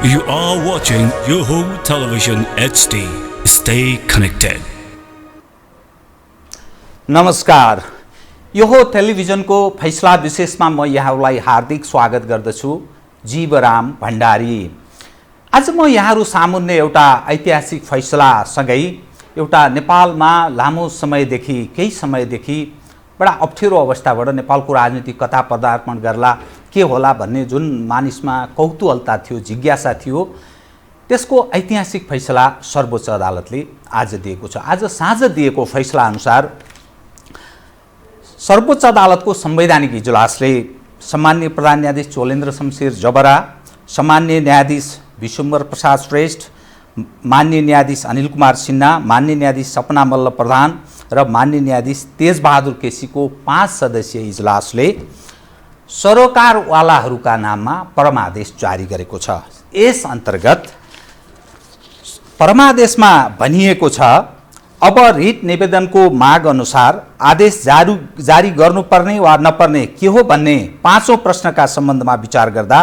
You are watching Yoho Television HD. Stay connected. नमस्कार, Yoho टेलिभिजनको फैसला विशेषमा म यहाँहरूलाई हार्दिक स्वागत गर्दछु। जीवराम भण्डारी। आज म यहाँहरू सामुन्ने एउटा ऐतिहासिक फैसलासँगै एउटा नेपालमा लामो समयदेखि केही समयदेखि बडा अप्ठ्यारो अवस्थाबाट नेपालको राजनीति कता पदार्पण गर्ला के होला भन्ने जुन मानिसमा कौतूहलता थियो, जिज्ञासा थियो, त्यसको ऐतिहासिक फैसला सर्वोच्च अदालतले आज दिएको छ। आज साँझ दिएको फैसला अनुसार सर्वोच्च अदालतको संवैधानिक इजलासले सम्माननीय प्रधान न्यायाधीश चोलेन्द्र शमशेर जबरा, सम्माननीय न्यायाधीश विश्वम्भर प्रसाद श्रेष्ठ, माननीय न्यायाधीश अनिल कुमार सिन्हा, माननीय न्यायाधीश सपना मल्ल प्रधान र माननीय न्यायाधीश तेजबहादुर केसीको 5 सदस्यीय इजलासले सरोकारवालाहरूका नाममा परमादेश जारी गरेको छ। यस अन्तर्गत परमादेशमा भनिएको छ, अब रिट निवेदनको माग अनुसार आदेश जारी गर्नुपर्ने वा नपर्ने के हो भन्ने 5औं प्रश्नका सम्बन्धमा विचार गर्दा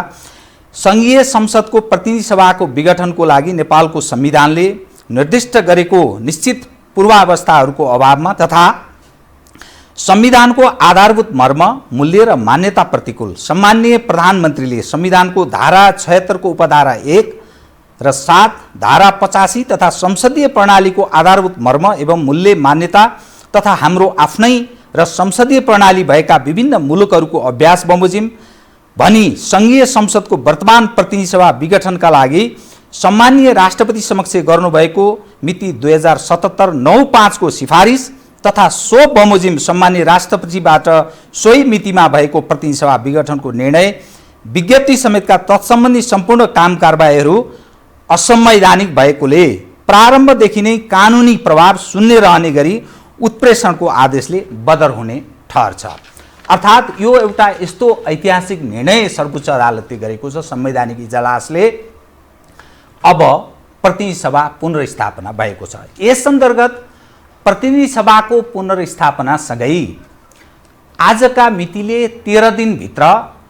संघीय संसदको प्रतिनिधि सभाको विघटनको लागि नेपालको संविधानले निर्दिष्ट गरेको निश्चित पूर्वावस्थाहरूको अभावमा तथा संविधानको आधारभूत मर्म, मूल्य र मान्यता प्रतिकूल सम्माननीय प्रधानमन्त्रीले संविधानको धारा 76 को उपधारा 1 र 7, धारा 85 तथा संसदीय प्रणालीको आधारभूत मर्म एवं मूल्य, मान्यता तथा हाम्रो आफ्नै र संसदीय प्रणाली भएका विभिन्न मुलुकहरूको अभ्यास बमोजिम भनी संघीय संसदको वर्तमान प्रतिनिधि सभा विघटनका लागि सम्माननीय राष्ट्रपति समक्ष गर्नुभएको मिति 2077-9/5 को सिफारिस तथा सो बमोजिम सम्माननीय राष्ट्रपतिबाट सोही मितिमा भएको प्रतिनिधि सभा विघटनको निर्णय विज्ञप्ति समेतका तत्सम्बन्धी सम्पूर्ण काम कारबाहीहरू असंवैधानिक भएकोले प्रारम्भदेखि नै कानुनी प्रभाव शून्य रहने गरी उत्प्रेषणको आदेशले बदर हुने ठहर्छ। अर्थात् यो एउटा यस्तो ऐतिहासिक निर्णय सर्वोच्च अदालतले गरेको छ। संवैधानिक इजलासले अब प्रतिनिधि सभा पुनर्स्थापना भएको छ। यस अन्तर्गत प्रतिनिधि सभाको पुनर्स्थापनासँगै आजका मितिले 13 दिनभित्र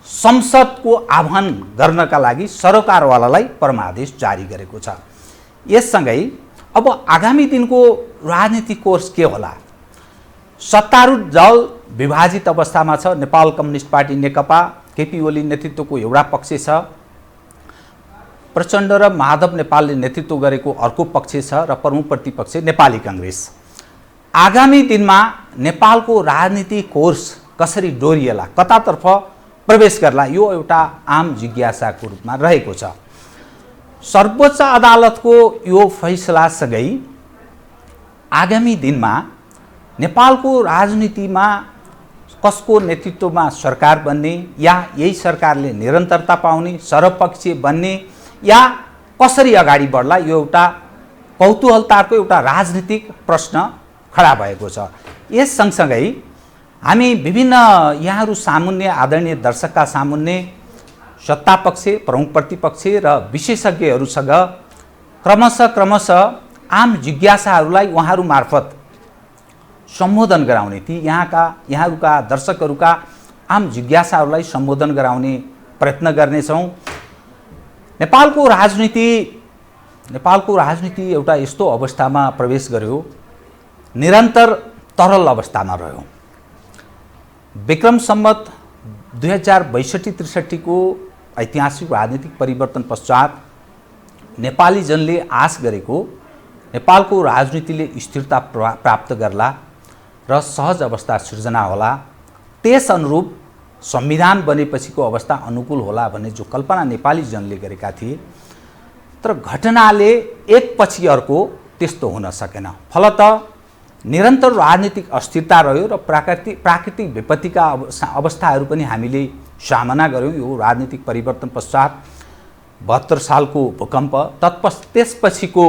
संसदको आह्वान गर्नका लागि सरोकारवालालाई परमादेश जारी गरेको छ। यससँगै अब आगामी दिनको राजनीतिक कोर्स के होला? सत्तारूढ दल विभाजित अवस्थामा छ। नेपाल कम्युनिस्ट पार्टी नेकपा केपी ओली नेतृत्वको एउटा पक्ष छ, प्रचण्ड र माधव नेपालले नेतृत्व गरेको अर्को पक्ष छ र प्रमुख प्रतिपक्ष नेपाली कांग्रेस। आगामी दिनमा नेपालको राजनीतिक कोर्स कसरी डोरिएला, कतातर्फ प्रवेश गर्ला, यो एउटा आम जिज्ञासाको रूपमा रहेको छ। सर्वोच्च अदालतको यो फैसलासँगै आगामी दिनमा नेपालको राजनीतिमा कसको नेतृत्वमा सरकार बन्ने या यही सरकारले निरन्तरता पाउने, सर्वपक्षीय बन्ने या कसरी अगाडि बढ्ला, यो एउटा कौतूहलताको एउटा राजनीतिक प्रश्न खडा भएको छ। यस सँगसँगै हामी विभिन्न यहाँहरू सामुन्ने आदरणीय दर्शकका सामुन्ने सत्तापक्ष, प्रमुख प्रतिपक्ष र विशेषज्ञहरूसँग क्रमशः आम जिज्ञासाहरूलाई उहाँहरू मार्फत सम्बोधन गराउने, ती यहाँहरूका दर्शकहरूका आम जिज्ञासाहरूलाई सम्बोधन गराउने प्रयत्न गर्नेछौँ। नेपालको राजनीति एउटा यस्तो अवस्थामा प्रवेश गर्यो, निरन्तर तरल अवस्थामा रह्यो। विक्रम सम्वत 2062-63 को ऐतिहासिक राजनीतिक परिवर्तन पश्चात नेपाली जनले आश गरेको नेपालको राजनीतिले स्थिरता प्राप्त गर्ला र सहज अवस्था सृजना होला, त्यस अनुरूप संविधान बनेपछिको अवस्था अनुकूल होला भन्ने जो कल्पना नेपाली जनले गरेका थिए, तर घटनाले एकपछि अर्को त्यस्तो हुन सकेन। फलत निरन्तर राजनीतिक अस्थिरता रह्यो र प्राकृतिक विपत्तिका अवस्थाहरू पनि हामीले सामना गर्यौँ। यो राजनीतिक परिवर्तन पश्चात 72 सालको भूकम्प, त्यसपछिको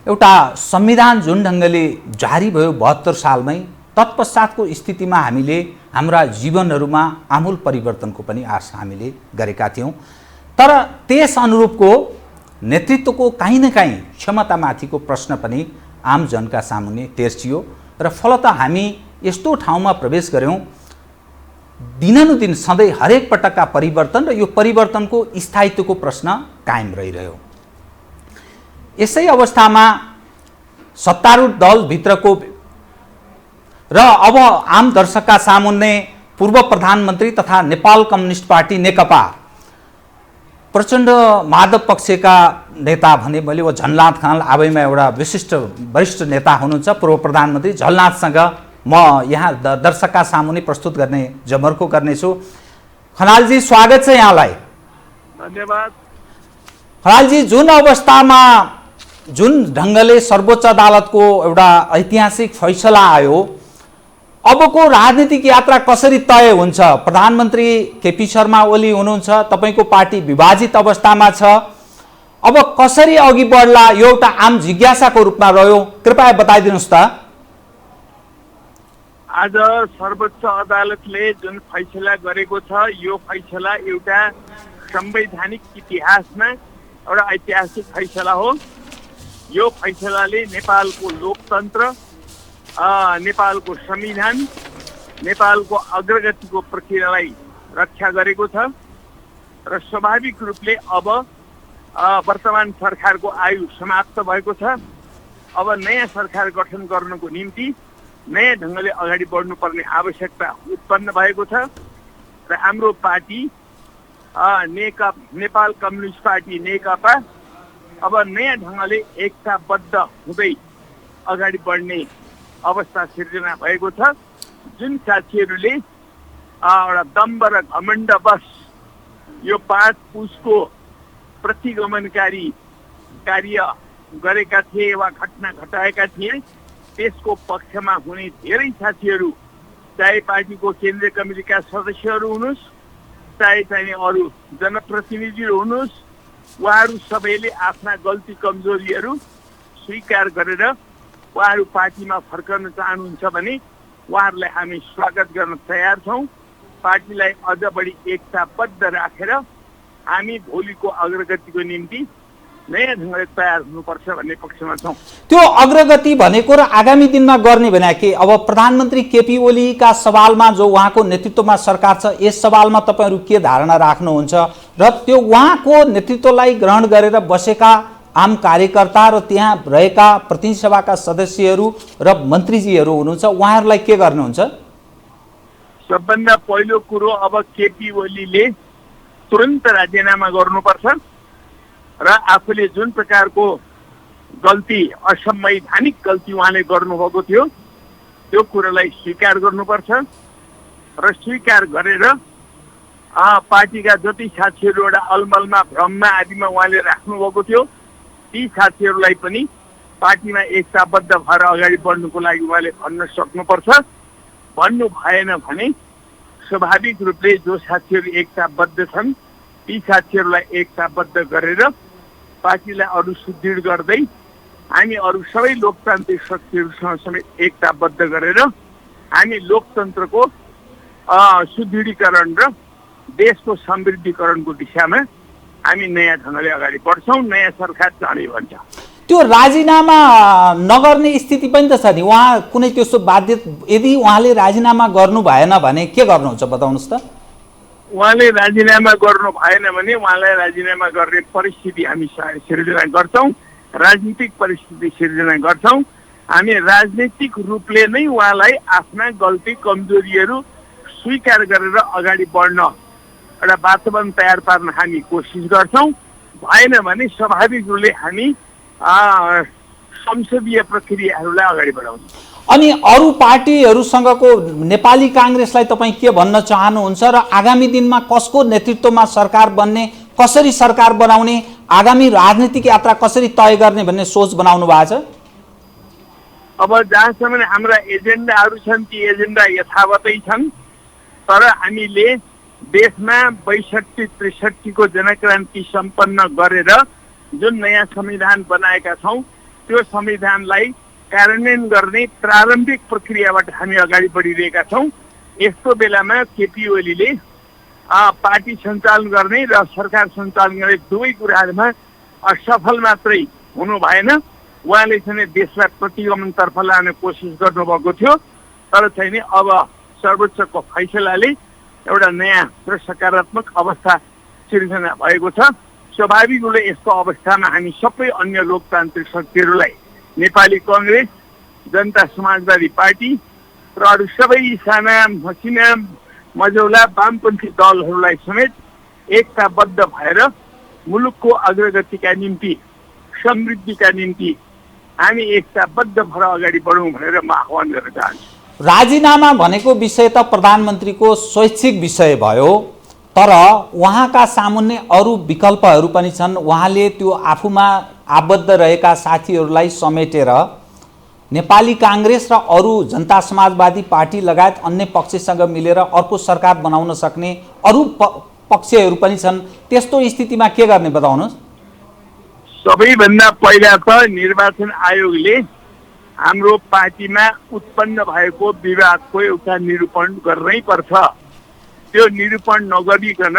एउटा संविधान जुन ढङ्गले जारी भयो 72 सालमै, तत्पश्चातको स्थितिमा हामीले हाम्रा जीवनहरूमा आमूल परिवर्तनको पनि आश हामीले गरेका थियौँ। तर त्यस अनुरूपको नेतृत्वको काहीँ न काहीँ क्षमतामाथिको प्रश्न पनि आम जनका सामुन्ने तेर्सियो र फलत हामी यस्तो ठाउँमा प्रवेश गर्यौँ दिनानुदिन सधैँ हरेक पटकका परिवर्तन र यो परिवर्तनको स्थायित्वको प्रश्न कायम रहिरह्यो। यसै अवस्थामा सत्तारूढ दलभित्रको र अब आम दर्शकका सामुन्ने पूर्व प्रधानमन्त्री तथा नेपाल कम्युनिस्ट पार्टी नेकपा प्रचण्ड माधव पक्षका नेता भने मैले वो झलनाथ खनाल आफैमा एउटा विशिष्ट वरिष्ठ नेता हुनुहुन्छ पूर्व प्रधानमन्त्री झलनाथसँग म यहाँ दर्शकका सामुन्ने प्रस्तुत गर्ने जमर्को गर्नेछु। खनालजी स्वागत छ यहाँलाई। धन्यवाद। खनालजी जुन अवस्थामा जुन ढङ्गले सर्वोच्च अदालतको एउटा ऐतिहासिक फैसला आयो अबको राजनीतिक यात्रा कसरी तय हुन्छ? प्रधानमन्त्री केपी शर्मा ओली हुनुहुन्छ, तपाईको पार्टी विभाजित अवस्थामा छ, अब कसरी अघि बढ्ला यो एउटा आम जिज्ञासाको रूपमा रह्यो, कृपया बताइदिनुस् त। आज सर्वोच्च अदालतले जुन फैसला गरेको छ यो फैसला एउटा संवैधानिक इतिहासमा एउटा ऐतिहासिक फैसला हो। यो फैसलाले नेपालको लोकतन्त्र, नेपालको संविधान, नेपालको अग्रगतिको प्रक्रियालाई रक्षा गरेको छ र स्वाभाविक रूपले अब वर्तमान सरकारको आयु समाप्त भएको छ। अब नयाँ सरकार गठन गर्नको निम्ति नयाँ ढङ्गले अगाडि बढ्नुपर्ने आवश्यकता उत्पन्न भएको छ र हाम्रो पार्टी नेपाल कम्युनिस्ट पार्टी नेकपा अब नयाँ ढङ्गले एकताबद्ध हुँदै अगाडि बढ्ने अवस्था सिर्जना भएको छ। जुन साथीहरूले एउटा दम्ब र घमण्डवश यो 5 पुसको प्रतिगमनकारी कार्य गरेका थिए वा घटना घटाएका थिए त्यसको पक्षमा हुने धेरै साथीहरू, चाहे पार्टीको केन्द्रीय कमिटीका सदस्यहरू हुनुहोस्, चाहे चाहिँ अरू जनप्रतिनिधिहरू हुनुहोस्, उहाँहरू सबैले आफ्ना गल्ती कमजोरीहरू स्वीकार गरेर उहाँहरू पार्टीमा फर्कन चाहनुहुन्छ भने उहाँहरूलाई हामी स्वागत गर्न तयार छौँ। पार्टीलाई अझ बढी एकताबद्ध राखेर हामी भोलिको अग्रगतिको निम्ति नयाँ ढङ्गले तयार हुनुपर्छ भन्ने पक्षमा छौँ। त्यो अग्रगति भनेको र आगामी दिनमा गर्ने भने के? अब प्रधानमन्त्री केपी ओलीका सवालमा जो उहाँको नेतृत्वमा सरकार छ यस सवालमा तपाईँहरू के धारणा राख्नुहुन्छ र त्यो उहाँको नेतृत्वलाई ग्रहण गरेर बसेका आम कार्यकर्ता र त्यहाँ रहेका प्रतिनिधि सभाका सदस्यहरू र मन्त्रीजीहरू हुनुहुन्छ उहाँहरूलाई के गर्नुहुन्छ? सबभन्दा पहिलो कुरो अब केपी ओलीले तुरन्त राजीनामा गर्नुपर्छ र आफूले जुन प्रकारको गल्ती, असंवैधानिक गल्ती उहाँले गर्नुभएको थियो त्यो कुरोलाई स्वीकार गर्नुपर्छ र स्वीकार गरेर पार्टीका जति साथीहरू एउटा अलमलमा, भ्रममा आदिमा उहाँले राख्नुभएको थियो ती साथीहरूलाई पनि पार्टीमा एकताबद्ध भएर अगाडि बढ्नुको लागि उहाँले भन्न सक्नुपर्छ। भन्नु भएन भने स्वाभाविक रूपले जो साथीहरू एकताबद्ध छन् ती साथीहरूलाई एकताबद्ध गरेर पार्टीलाई अरू सुदृढ गर्दै हामी अरू सबै लोकतान्त्रिक शक्तिहरूसँग समेत एकताबद्ध गरेर हामी लोकतन्त्रको सुदृढीकरण र देशको समृद्धिकरणको दिशामा हामी नयाँ ढङ्गले अगाडि बढ्छौँ। नयाँ सरकार चाँडै भन्छ। त्यो राजीनामा नगर्ने स्थिति पनि त छ नि, उहाँ कुनै त्यस्तो बाध्य, यदि उहाँले राजीनामा गर्नु भएन भने के गर्नुहुन्छ बताउनुहोस् त? उहाँले राजीनामा गर्नु भएन भने उहाँलाई राजीनामा गर्ने परिस्थिति हामी सिर्जना गर्छौँ, राजनीतिक परिस्थिति सिर्जना गर्छौँ। हामी राजनीतिक रूपले नै उहाँलाई आफ्ना गल्ती कमजोरीहरू स्वीकार गरेर अगाडि बढ्न एउटा वातावरण तयार पार्न हामी कोसिस गर्छौँ। भएन भने स्वाभाविक रूपले हामी संसदीय प्रक्रियाहरूलाई अगाडि बढाउँछौँ। अनि अरू पार्टीहरूसँगको नेपाली काङ्ग्रेसलाई तपाईँ के भन्न चाहनुहुन्छ र आगामी दिनमा कसको नेतृत्वमा सरकार बन्ने, कसरी सरकार बनाउने, आगामी राजनीतिक यात्रा कसरी तय गर्ने भन्ने सोच बनाउनु भएको छ? अब जहाँसम्म हाम्रा एजेन्डाहरू छन् ती एजेन्डा यथावतै छन्, तर हामीले देशमा 62-63 को जनक्रान्ति सम्पन्न गरेर जुन नयाँ संविधान बनाएका छौँ त्यो संविधानलाई कार्यान्वयन गर्ने प्रारम्भिक प्रक्रियाबाट हामी अगाडि बढिरहेका छौँ। यस्तो बेलामा केपी ओलीले पार्टी सञ्चालन गर्ने र सरकार सञ्चालन गर्ने दुवै कुराहरूमा असफल मात्रै हुनु भएन, उहाँले चाहिँ देशलाई प्रतिगमनतर्फ लाने कोसिस गर्नुभएको थियो। तर चाहिँ अब सर्वोच्चको फैसलाले एउटा नयाँ र सकारात्मक अवस्था सिर्जना भएको छ। स्वाभाविक रूपले यस्तो अवस्थामा हामी सबै अन्य लोकतान्त्रिक शक्तिहरूलाई नेपाली कङ्ग्रेस, जनता समाजवादी पार्टी र अरू सबै साना मसिना मझौला वामपन्थी दलहरूलाई समेत एकताबद्ध भएर मुलुकको अग्रगतिका निम्ति, समृद्धिका निम्ति हामी एकताबद्ध भएर अगाडि बढौँ भनेर म आह्वान गर्न चाहन्छु। राजीनामा भनेको विषय त प्रधानमन्त्रीको स्वैच्छिक विषय भयो, तर उहाँका सामुन्ने अरू विकल्पहरू पनि छन्। उहाँले त्यो आफूमा आबद्ध रहेका साथीहरूलाई समेटेर नेपाली काङ्ग्रेस र अरू जनता समाजवादी पार्टी लगायत अन्य पक्षसँग मिलेर अर्को सरकार बनाउन सक्ने अरू पक्षहरू पनि छन्। त्यस्तो स्थितिमा के गर्ने बताउनुहोस्। सबैभन्दा पहिला त निर्वाचन आयोगले हाम्रो पार्टीमा उत्पन्न भएको विवादको एउटा निरूपण गर्नै पर्छ। त्यो निरूपण नगरिकन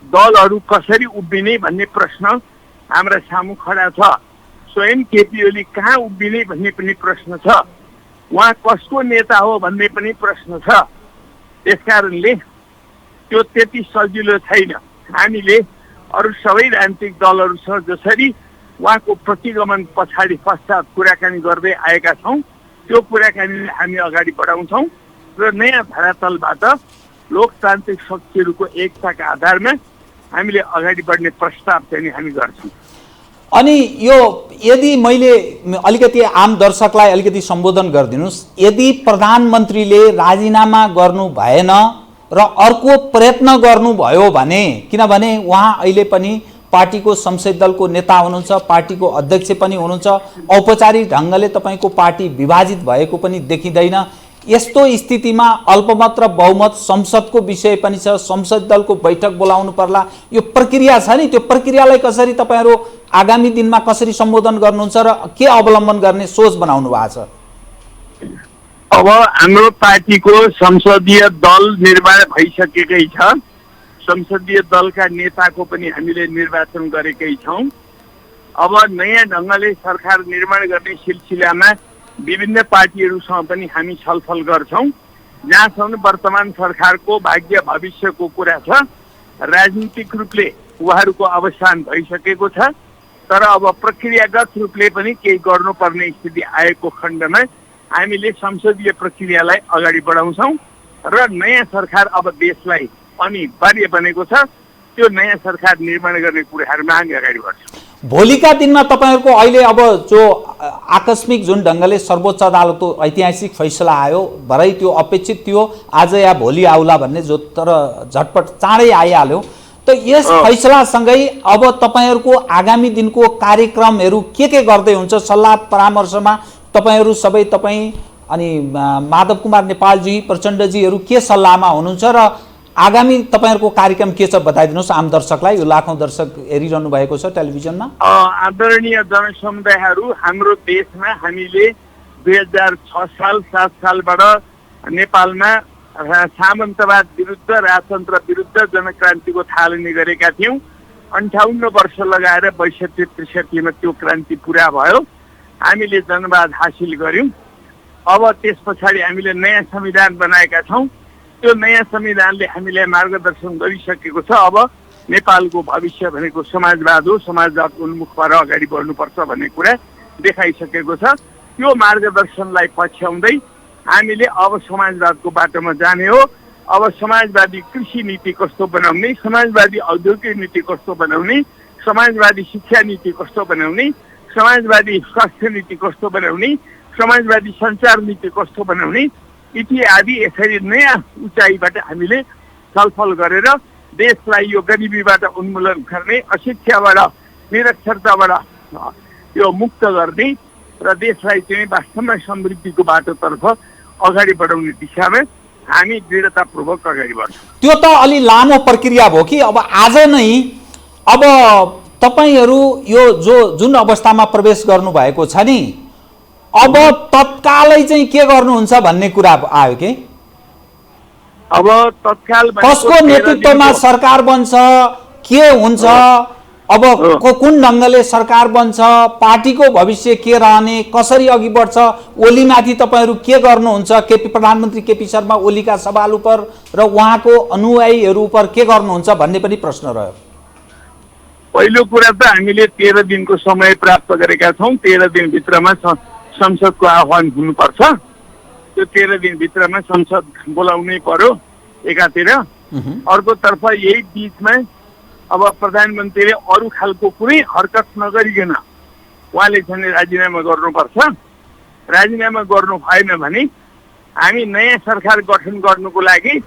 दलहरू कसरी उभिने भन्ने प्रश्न हाम्रा सामु खडा छ। स्वयं केपी ओली कहाँ उभिने भन्ने पनि प्रश्न छ। उहाँ कसको नेता हो भन्ने पनि प्रश्न छ। त्यसकारणले त्यो त्यति सजिलो छैन। हामीले अरू सबै राजनीतिक दलहरूसँग जसरी उहाँको प्रतिगमन पछाडि पश्चात कुराकानी गर्दै आएका छौँ, त्यो कुराकानीले हामी अगाडि बढाउँछौँ र नयाँ धरातलबाट लोकतान्त्रिक शक्तिहरूको एकताका आधारमा हामीले अगाडि बढ्ने प्रस्ताव चाहिँ हामी गर्छौँ। अनि यो यदि मैले अलिकति आम दर्शकलाई अलिकति सम्बोधन गरिदिनुहोस्, यदि प्रधानमन्त्रीले राजीनामा गर्नु भएन र अर्को प्रयत्न गर्नुभयो भने, किनभने उहाँ अहिले पनि पार्टीको संसदीय दलको नेता हुनुहुन्छ, पार्टीको अध्यक्ष पनि हुनुहुन्छ, औपचारिक ढङ्गले तपाईँको पार्टी विभाजित भएको पनि देखिँदैन। यस्तो स्थितिमा अल्पमत र बहुमत संसदको विषय पनि छ, संसदीय दलको बैठक बोलाउनु पर्ला, यो प्रक्रिया छ नि, त्यो प्रक्रियालाई कसरी तपाईँहरू आगामी दिनमा कसरी सम्बोधन गर्नुहुन्छ र के अवलम्बन गर्ने सोच बनाउनु भएको छ? अब हाम्रो पार्टीको संसदीय दल निर्माण भइसकेकै छ। संसदीय दलका नेताको पनि हामीले निर्वाचन गरेकै छौँ। अब नयाँ ढङ्गले सरकार निर्माण गर्ने सिलसिलामा विभिन्न पार्टीहरूसँग पनि हामी छलफल गर्छौँ। जहाँसम्म वर्तमान सरकारको भाग्य भविष्यको कुरा छ, राजनीतिक रूपले उहाँहरूको अवसान भइसकेको छ, तर अब प्रक्रियागत रूपले पनि केही गर्नुपर्ने स्थिति आएको खण्डमा हामीले संसदीय प्रक्रियालाई अगाडि बढाउँछौँ र नयाँ सरकार अब देशलाई अनिवार्य बनेको छ। त्यो नयाँ सरकार निर्माण गर्ने कुराहरूमा हामी अगाडि बढ्छौँ। भोलिका दिनमा तपाईँहरूको अहिले अब जो आकस्मिक जुन ढङ्गले सर्वोच्च अदालतको ऐतिहासिक फैसला आयो, भरै त्यो अपेक्षित थियो आज या भोलि आउला भन्ने, जो तर झटपट चाँडै आइहाल्यो। त यस फैसलासँगै अब तपाईँहरूको आगामी दिनको कार्यक्रमहरू के गर्दै हुन्छ? सल्लाह परामर्शमा तपाईँहरू सबै, तपाईँ अनि माधव कुमार नेपालजी, प्रचण्डजीहरू के सल्लाहमा हुनुहुन्छ र आगामी तपाईँहरूको कार्यक्रम के छ बताइदिनुहोस् आम दर्शकलाई। यो लाखौँ दर्शक हेरिरहनु भएको छ टेलिभिजनमा। आदरणीय जनसमुदायहरू, हाम्रो देशमा हामीले 2006 साल 7 सालबाट नेपालमा सामन्तवाद विरुद्ध, राजतन्त्र विरुद्ध जनक्रान्तिको थालनी गरेका थियौँ। 58 वर्ष लगाएर 62-63 त्यो क्रान्ति पुरा भयो। हामीले जनवाद हासिल गर्यौँ। अब त्यस पछाडि हामीले नयाँ संविधान बनाएका छौँ। त्यो नयाँ संविधानले हामीलाई मार्गदर्शन गरिसकेको छ। अब नेपालको भविष्य भनेको समाजवाद हो, समाजवाद उन्मुख भएर अगाडि बढ्नुपर्छ भन्ने कुरा देखाइसकेको छ। त्यो मार्गदर्शनलाई पछ्याउँदै हामीले अब समाजवादको बाटोमा जाने हो। अब समाजवादी कृषि नीति कस्तो बनाउने, समाजवादी औद्योगिक नीति कस्तो बनाउने, समाजवादी शिक्षा नीति कस्तो बनाउने, समाजवादी स्वास्थ्य नीति कस्तो बनाउने, समाजवादी सञ्चार नीति कस्तो बनाउने इत्यादि यसरी नयाँ उचाइबाट हामीले छलफल गरेर देशलाई यो गरिबीबाट उन्मूलन गर्ने, अशिक्षाबाट, निरक्षरताबाट यो मुक्त गर्ने र देशलाई चाहिँ वास्तवमा समृद्धिको बाटोतर्फ अगाडि बढाउने दिशामा हामी दृढतापूर्वक अगाडि बढ्छौँ। त्यो त अलि लामो प्रक्रिया भयो कि अब आज नै अब तपाईहरू यो जुन अवस्थामा प्रवेश गर्नुभएको छ नि, अब तत्कालै चाहिँ के गर्नुहुन्छ भन्ने कुरा आयो कि? अब तत्काल कसको नेतृत्वमा सरकार बन्छ, के हुन्छ, अब कुन ढङ्गले सरकार बन्छ, पार्टीको भविष्य के रहने, कसरी अघि बढ्छ, ओलीमाथि तपाईहरू के गर्नुहुन्छ, प्रधानमन्त्री केपी शर्मा ओलीका सवाल उप र उहाँको अनुयायीहरू उप के गर्नुहुन्छ भन्ने पनि प्रश्न रह्यो। पहिलो कुरा त हामीले 13 दिनको समय प्राप्त गरेका छौँ। 13 दिनभित्रमा संसदको आह्वान हुनुपर्छ। त्यो 13 दिनभित्रमा संसद बोलाउनै पर्यो एकातिर। अर्कोतर्फ यही बिचमा अब प्रधानमन्त्रीले अरू खालको कुनै हरकत नगरिकन उहाँले चाहिँ राजीनामा गर्नुपर्छ। राजीनामा गर्नु भएन भने हामी नयाँ सरकार गठन गर्नुको लागि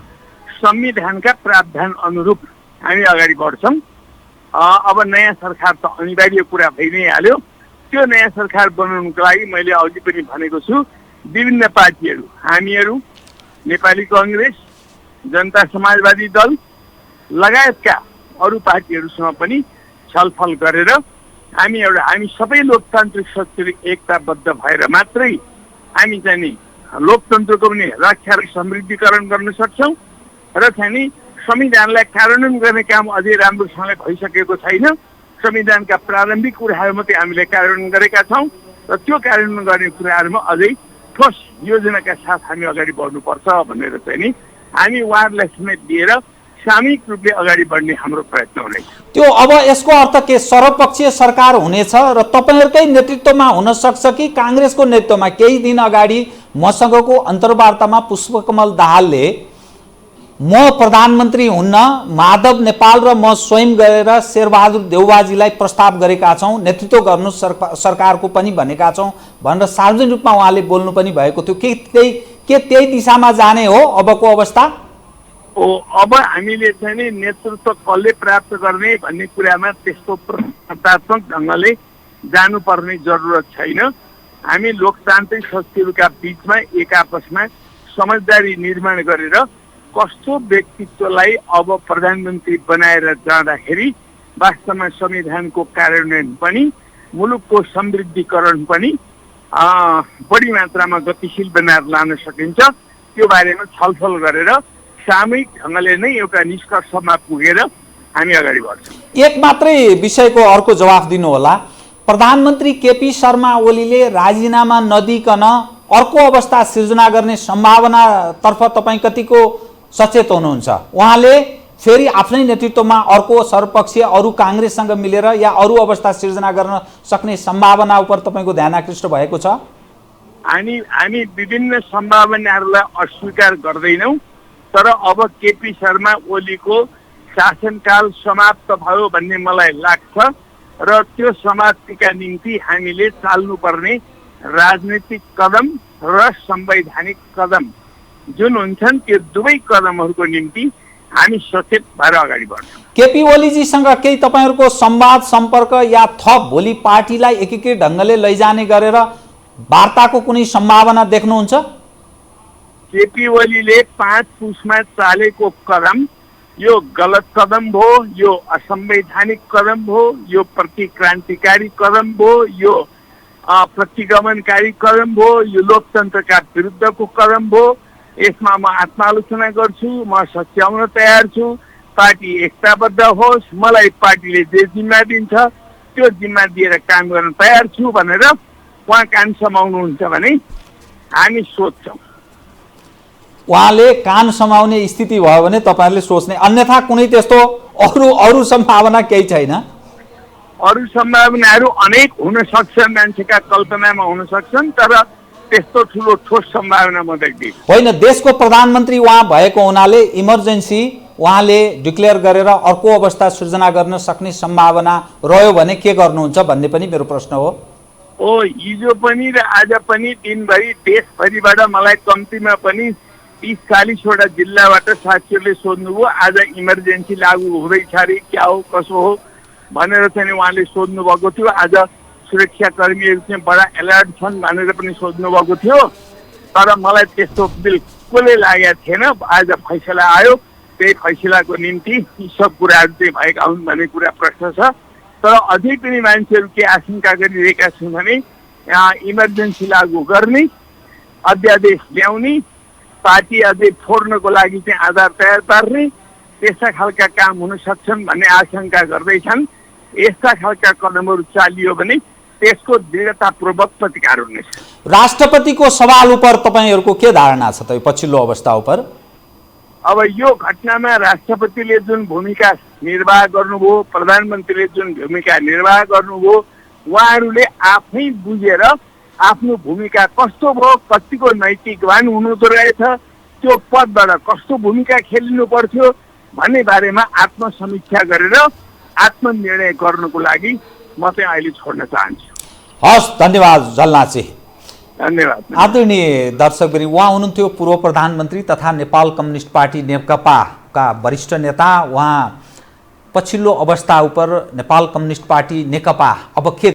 संविधानका प्रावधान अनुरूप हामी अगाडि बढ्छौँ। अब नयाँ सरकार त अनिवार्य कुरा भइ नै हाल्यो। त्यो नयाँ सरकार बनाउनुको लागि मैले अघि पनि भनेको छु, विभिन्न पार्टीहरू, हामीहरू, नेपाली कङ्ग्रेस, जनता समाजवादी दल लगायतका अरू पार्टीहरूसँग पनि छलफल गरेर हामी सबै लोकतान्त्रिक शक्तिहरू एकताबद्ध भएर मात्रै हामी चाहिँ नि लोकतन्त्रको पनि रक्षा र समृद्धिकरण गर्न सक्छौँ र चाहिँ नि संविधानलाई कार्यान्वयन गर्ने काम अझै राम्रोसँगले भइसकेको छैन। संविधानका प्रारम्भिक कुराहरू मात्रै हामीले कार्यान्वयन गरेका छौँ र त्यो कार्यान्वयन गर्ने कुराहरूमा अझै ठोस योजनाका साथ हामी अगाडि बढ्नुपर्छ भनेर चाहिँ नि हामी उहाँहरूलाई समेत दिएर सामूहिक रूपले अगाडि बढ्ने हाम्रो प्रयत्न हुनेछ। त्यो अब यसको अर्थ के सर्वपक्षीय सरकार हुनेछ र तपाईहरुकै नेतृत्वमा हुन सक्छ कि कांग्रेसको नेतृत्वमा? केही दिन अगाडि मसँगको अन्तर्वार्तामा पुष्पकमल दाहालले म प्रधानमन्त्री हुन्न, माधव नेपाल र म स्वयं गएर शेरबहादुर देउवाजीलाई प्रस्ताव गरेका छौं, नेतृत्व गर्नु सरकारको पनि भनेका छौं भनेर सार्वजनिक रूपमा उहाँले बोल्नु पनि भएको थियो। के त्यही दिशामा जाने हो अबको अवस्था? अब हामीले चाहिँ नि नेतृत्व कसले प्राप्त गर्ने भन्ने कुरामा त्यस्तो प्रतिस्पर्धात्मक ढङ्गले जानुपर्ने जरुरत छैन। हामी लोकतान्त्रिक शक्तिहरूका बीचमा एक आपसमा समझदारी निर्माण गरेर कस्तो व्यक्तित्वलाई अब प्रधानमन्त्री बनाएर जाँदाखेरि वास्तवमा संविधानको कार्यान्वयन पनि मुलुकको समृद्धिकरण पनि बढी मात्रामा गतिशील बनाएर लान सकिन्छ, त्यो बारेमा छलफल गरेर सामूहिक ढङ्गले नै एउटा निष्कर्षमा पुगेर हामी अगाडि बढ्छौँ। एक मात्रै विषयको अर्को जवाफ दिनु होला। प्रधानमन्त्री केपी शर्मा ओलीले राजीनामा नदिकन अर्को अवस्था सिर्जना गर्ने सम्भावनातर्फ तपाईँ कतिको सचेत हुनुहुन्छ? उहाँले फेरि आफ्नै नेतृत्वमा अर्को सर्वपक्षीय अरू कांग्रेससँग मिलेर या अरू अवस्था सिर्जना गर्न सक्ने सम्भावना उप तपाईँको ध्यान आकृष्ट भएको छ? हामी विभिन्न सम्भावनाहरूलाई अस्वीकार गर्दैनौँ, तर अब केपी शर्मा ओलीको शासनकाल समाप्त भयो भन्ने मलाई लाग्छ र त्यो समाप्तिका निम्ति हामीले चाल्नुपर्ने राजनीतिक कदम र संवैधानिक कदम जुन हुन्छन् त्यो दुवै कदमहरूको निम्ति हामी सचेत भएर अगाडि बढ्छौँ। केपी ओलीजीसँग केही तपाईहरूको संवाद सम्पर्क या थप भोलि पार्टीलाई एकीकृत ढङ्गले लैजाने गरेर वार्ताको कुनै सम्भावना देख्नुहुन्छ? केपी ओलीले 5 पुसमा चालेको कदम यो गलत कदम हो, यो असंवैधानिक कदम हो, यो प्रतिक्रान्तिकारी कदम हो, यो प्रतिगमनकारी कदम हो, यो लोकतन्त्रका विरुद्धको कदम हो। यसमा म आत्मालोचना गर्छु, म सच्याउन तयार छु। पार्टी एकताबद्ध होस्, मलाई पार्टीले जे जिम्मा दिन्छ त्यो जिम्मा दिएर काम गर्न तयार छु भनेर उहाँ कान समाउनुहुन्छ भने हामी सोध्छौँ। उहाँले कान समाउने स्थिति भयो भने तपाईहरुले सोच्ने, अन्यथा कुनै त्यस्तो अरू सम्भावना केही छैन? अरू सम्भावनाहरू अनेक हुन सक्छन्, मान्छेका कल्पनामा हुन सक्छन्, तर त्यस्तो ठुलो ठोस सम्भावना म देख्दिनँ। होइन, देशको प्रधानमन्त्री उहाँ भएको हुनाले इमर्जेन्सी उहाँले डिक्लेयर गरेर अर्को अवस्था सृजना गर्न सक्ने सम्भावना रह्यो भने के गर्नुहुन्छ भन्ने पनि मेरो प्रश्न हो। हिजो पनि र आज पनि दिनभरि देशभरिबाट मलाई कम्तीमा पनि 30-40 वटा जिल्लाबाट साथीहरूले सोध्नुभयो आज इमर्जेन्सी लागू हुँदैछ अरे, क्या हो कसो हो भनेर चाहिँ उहाँले सोध्नु भएको थियो। आज सुरक्षाकर्मीहरू चाहिँ बडा एलर्ट छन् भनेर पनि सोध्नु भएको थियो, तर मलाई त्यस्तो बिल्कुलै लागेको थिएन। आज फैसला आयो, त्यही फैसलाको निम्ति यी सब कुराहरू चाहिँ भएका हुन् भन्ने कुरा प्रश्न छ। तर अझै पनि मान्छेहरू के आशंका गरिरहेका छन् भने इमर्जेन्सी लागू गर्ने, अध्यादेश ल्याउने, पार्टी अझै फोड्नको लागि चाहिँ आधार तयार पार्ने, त्यस्ता खालका काम हुन सक्छन् भन्ने आशंका गर्दैछन्। यस्ता खालका कदमहरू चालियो भने त्यसको दृढतापूर्वक प्रतिकार हुनेछ। राष्ट्रपतिको सवाल उपर तपाईहरूको के धारणा छ त पछिल्लो अवस्था उपर? अब यो घटनामा राष्ट्रपतिले जुन भूमिका निर्वाह गर्नुभयो, प्रधानमन्त्रीले जुन भूमिका निर्वाह गर्नुभयो, उहाँहरूले आफै बुझेर आफ्नो भूमिका कस्तो भयो, कतिको नैतिकवान हुनुहुँदो रहेछ, त्यो पदबाट कस्तो भूमिका खेलिनु पर्थ्यो भन्ने बारेमा आत्मसमीक्षा गरेर आत्मनिर्णय गर्नुको लागि म चाहिँ अहिले छोड्न चाहन्छु। हस्, धन्यवाद झलनाचे। धन्यवाद। आदरणीय दर्शकवृन्द, उहाँ हुनुहुन्थ्यो पूर्व प्रधानमन्त्री तथा नेपाल कम्युनिस्ट पार्टी नेकपाका वरिष्ठ नेता। उहाँ पछिल्लो अवस्था उपर नेपाल कम्युनिस्ट पार्टी नेकपा अब के